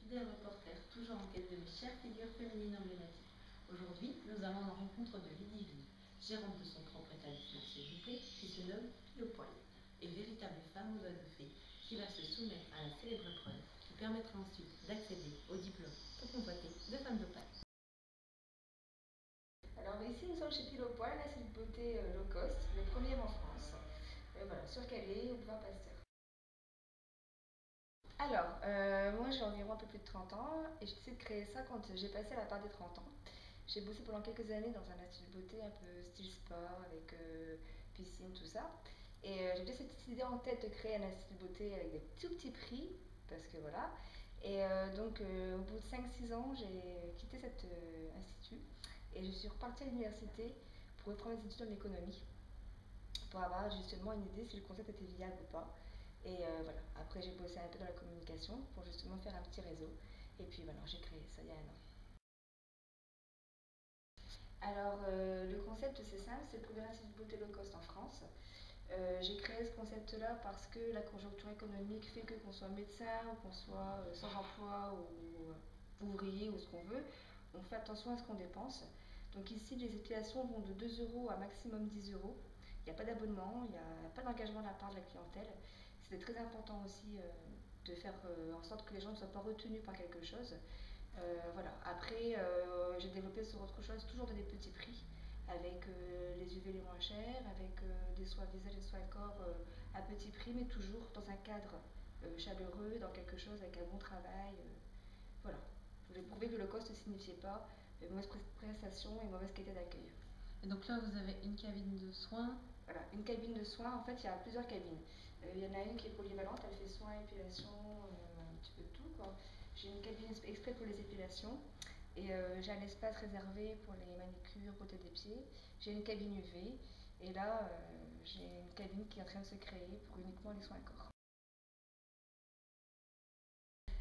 fidèle reporter, toujours en quête de mes chères figures féminines emblématiques. Aujourd'hui, nous allons à la rencontre de Ludivine, gérante de son propre établissement CJP, qui se nomme Le Poil, et véritable femme aux doigts de fée, qui va se soumettre à la célèbre épreuve, qui permettra ensuite d'accéder au diplôme tout convoité de femme d'Opale. Alors ici nous sommes chez Pile au Poil, là c'est une beauté low cost, le premier en France. Voilà, sur Calais, au boulevard Pasteur. Alors, moi j'ai environ un peu plus de 30 ans et j'ai décidé de créer ça quand j'ai passé la part des 30 ans. J'ai bossé pendant quelques années dans un institut de beauté un peu style sport avec piscine, tout ça. Et j'ai cette idée en tête de créer un institut de beauté avec des tout petits prix, parce que voilà. Et donc au bout de 5-6 ans, j'ai quitté cet institut et je suis repartie à l'université pour reprendre mes études en économie, pour avoir justement une idée si le concept était viable ou pas. Et voilà, après j'ai bossé un peu dans la communication pour justement faire un petit réseau. Et puis voilà, j'ai créé ça il y a 1 an. Alors le concept c'est simple, c'est le premier institut de beauté low cost en France. J'ai créé ce concept-là parce que la conjoncture économique fait que qu'on soit médecin ou qu'on soit sans emploi ou ouvrier ou ce qu'on veut, on fait attention à ce qu'on dépense. Donc ici, les épilations vont de 2 € à maximum 10 €. Il n'y a pas d'abonnement, il n'y a pas d'engagement de la part de la clientèle. C'était très important aussi de faire en sorte que les gens ne soient pas retenus par quelque chose. Voilà. Après, j'ai développé sur autre chose, toujours dans des petits prix, avec les UV les moins chers, avec des soins visage et soins corps à petit prix, mais toujours dans un cadre chaleureux, dans quelque chose avec un bon travail. Voilà. Je voulais prouver que le cost ne signifiait pas mauvaise prestation et mauvaise qualité d'accueil. Et donc là, vous avez une cabine de soins. Voilà, une cabine de soins, en fait, il y a plusieurs cabines. Il y en a une qui est polyvalente, elle fait soins, épilation, un petit peu de tout, quoi. J'ai une cabine exprès pour les épilations et j'ai un espace réservé pour les manicures, beauté des pieds. J'ai une cabine UV et là, j'ai une cabine qui est en train de se créer pour uniquement les soins corps.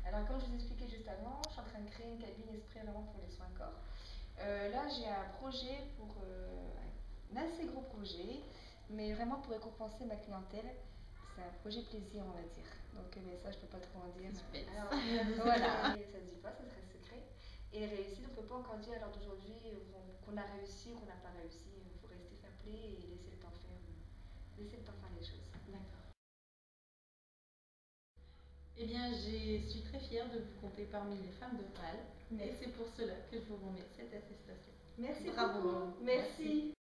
Alors, comme je vous expliquais juste avant, je suis en train de créer une cabine exprès vraiment pour les soins corps. Là, j'ai un projet pour un assez gros projet, mais vraiment pour récompenser ma clientèle. C'est un projet plaisir, on va dire. Donc, mais ça, je peux pas trop en dire. Alors, voilà, ça se dit pas, ça serait secret. Et réussite, on peut pas encore dire à l'heure d'aujourd'hui qu'on a réussi ou qu'on n'a pas réussi. Il faut rester fair play et laisser le temps faire les choses. D'accord. Eh bien, je suis très fière de vous compter parmi les femmes d'Opale. Et c'est pour cela que je vous remets cette attestation. Merci Bravo. beaucoup. Merci.